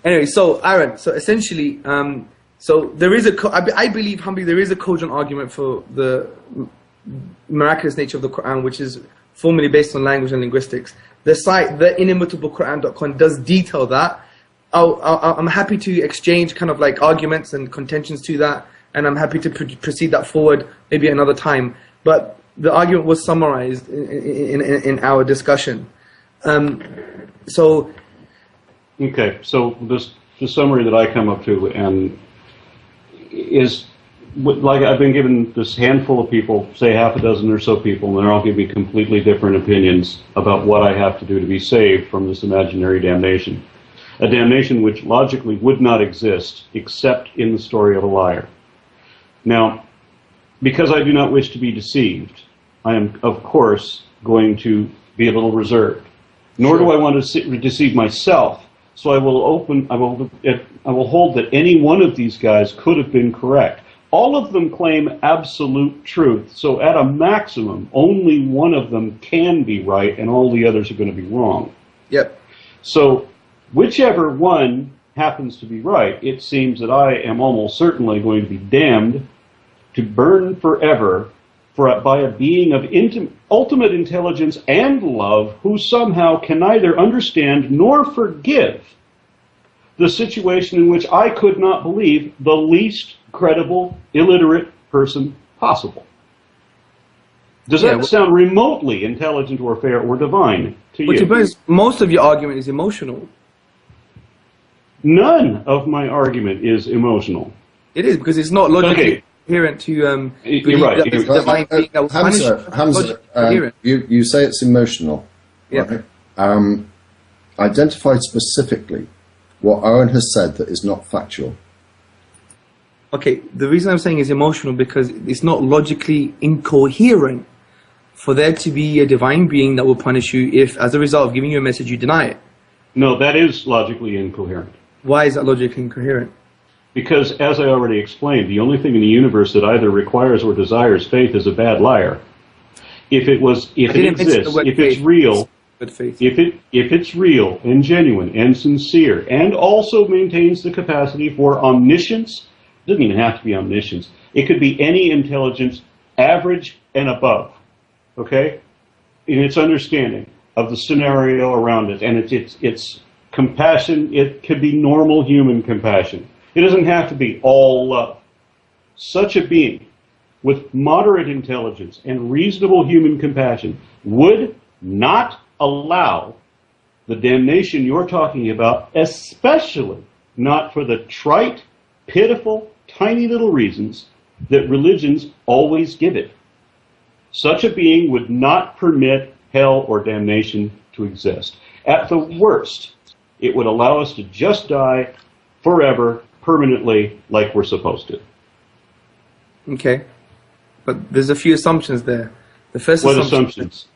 Anyway, so Aaron, so essentially, so there is I believe humbly there is a cogent argument for the miraculous nature of the Quran, which is formally based on language and linguistics. The site, the inimitablequran.com, does detail that. I'm happy to exchange kind of like arguments and contentions to that, and I'm happy to proceed that forward maybe another time. But the argument was summarized in our discussion. So. Okay, so the summary that I come up to and is, like I've been given this handful of people, say half a dozen or so people, and they're all giving me completely different opinions about what I have to do to be saved from this imaginary damnation. A damnation which logically would not exist except in the story of a liar. Now, because I do not wish to be deceived, I am, of course, going to be a little reserved. Nor do I want to deceive myself. So I will hold that any one of these guys could have been correct. All of them claim absolute truth. So at a maximum, only one of them can be right, and all the others are going to be wrong. Yep. So whichever one happens to be right, it seems that I am almost certainly going to be damned to burn forever by a being of ultimate intelligence and love who somehow can neither understand nor forgive the situation in which I could not believe the least credible, illiterate person possible. Does that sound remotely intelligent or fair or divine to you? But most of your argument is emotional. None of my argument is emotional. It is, because it's not logically coherent to you're right. Hamza, you say it's emotional. Yeah. Right? Identify specifically what Aaron has said that is not factual. Okay, the reason I'm saying is emotional because it's not logically incoherent for there to be a divine being that will punish you if, as a result of giving you a message, you deny it. No, that is logically incoherent. Why is that logically incoherent? Because, as I already explained, the only thing in the universe that either requires or desires faith is a bad liar. If it exists, if it's real, if it's real and genuine and sincere, and also maintains the capacity for omniscience, it doesn't even have to be omniscience. It could be any intelligence, average and above, okay, in its understanding of the scenario around it, and its compassion. It could be normal human compassion. It doesn't have to be all love. Such a being with moderate intelligence and reasonable human compassion would not allow the damnation you're talking about, especially not for the trite, pitiful, tiny little reasons that religions always give it. Such a being would not permit hell or damnation to exist. At the worst, it would allow us to just die forever, permanently, like we're supposed to. Okay. But there's a few assumptions there. What assumptions?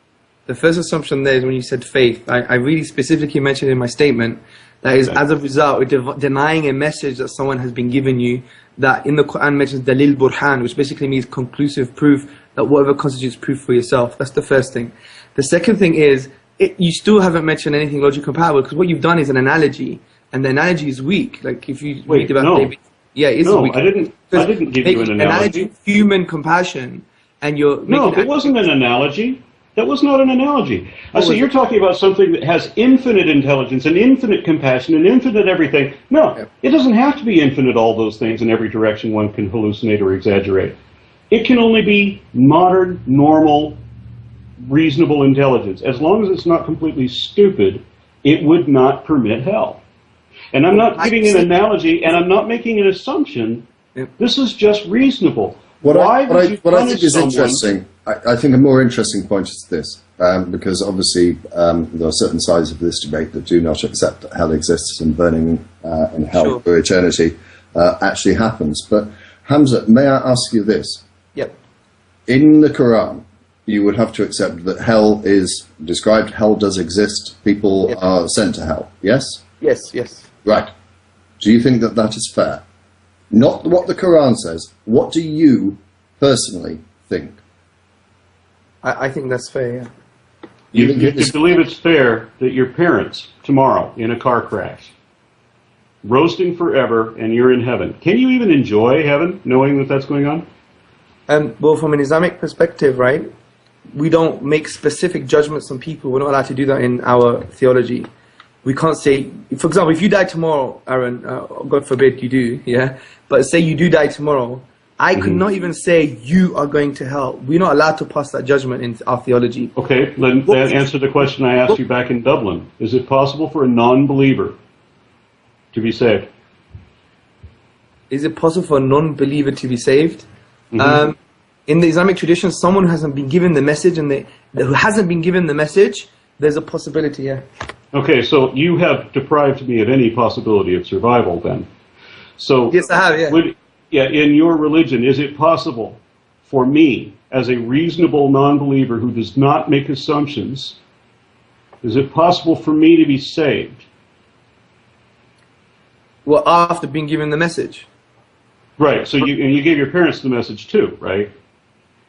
The first assumption there is when you said faith. I really specifically mentioned in my statement that is as a result of denying a message that someone has been given you, that in the Quran mentions dalil burhan, which basically means conclusive proof, that whatever constitutes proof for yourself. That's the first thing. The second thing is, you still haven't mentioned anything logically compatible, because what you've done is an analogy, and the analogy is weak. Like if you read about baby, yeah, it is weak. I didn't give you an analogy. Human compassion, and you're it wasn't an analogy. That was not an analogy. I say you're talking about something that has infinite intelligence and infinite compassion and infinite everything. No, it doesn't have to be infinite all those things in every direction one can hallucinate or exaggerate. It can only be modern, normal, reasonable intelligence. As long as it's not completely stupid, it would not permit hell. And I'm not giving an analogy, and I'm not making an assumption. This is just reasonable. What I think is interesting, I think a more interesting point is this, because obviously there are certain sides of this debate that do not accept that hell exists and burning in hell for eternity actually happens. But Hamza, may I ask you this? Yep. In the Quran, you would have to accept that hell is described, hell does exist, people are sent to hell, yes? Yes, yes. Right. Do you think that that is fair? Not what the Quran says. What do you personally think? I think that's fair, yeah. You believe it's fair that your parents, tomorrow, in a car crash, roasting forever, and you're in heaven. Can you even enjoy heaven, knowing that that's going on? Well, from an Islamic perspective, right, we don't make specific judgments on people. We're not allowed to do that in our theology. We can't say, for example, if you die tomorrow, Aaron, God forbid you do, yeah, but say you do die tomorrow, I could not even say you are going to hell. We're not allowed to pass that judgment in our theology. Okay, then answer the question I asked you back in Dublin. Is it possible for a non-believer to be saved? Is it possible for a non-believer to be saved? In the Islamic tradition, someone who hasn't been given the message who hasn't been given the message, there's a possibility, yeah. Okay, so you have deprived me of any possibility of survival then. So yes, I have, yeah. In your religion, is it possible for me, as a reasonable non-believer who does not make assumptions, is it possible for me to be saved? Well, after being given the message. Right, so you gave your parents the message too, right?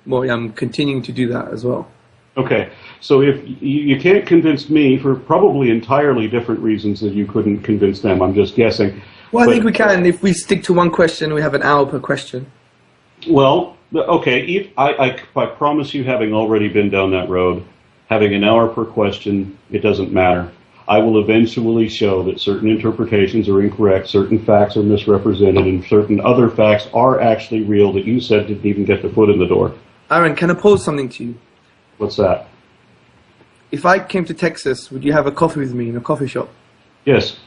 Well, yeah, I'm continuing to do that as well. Okay, so if you can't convince me for probably entirely different reasons that you couldn't convince them, I'm just guessing. Well, I think we can. If we stick to one question, we have an hour per question. Well, okay, I promise you, having already been down that road, having an hour per question, it doesn't matter. I will eventually show that certain interpretations are incorrect, certain facts are misrepresented, and certain other facts are actually real that you said didn't even get the foot in the door. Aaron, can I pose something to you? What's that? If I came to Texas, would you have a coffee with me in a coffee shop? Yes.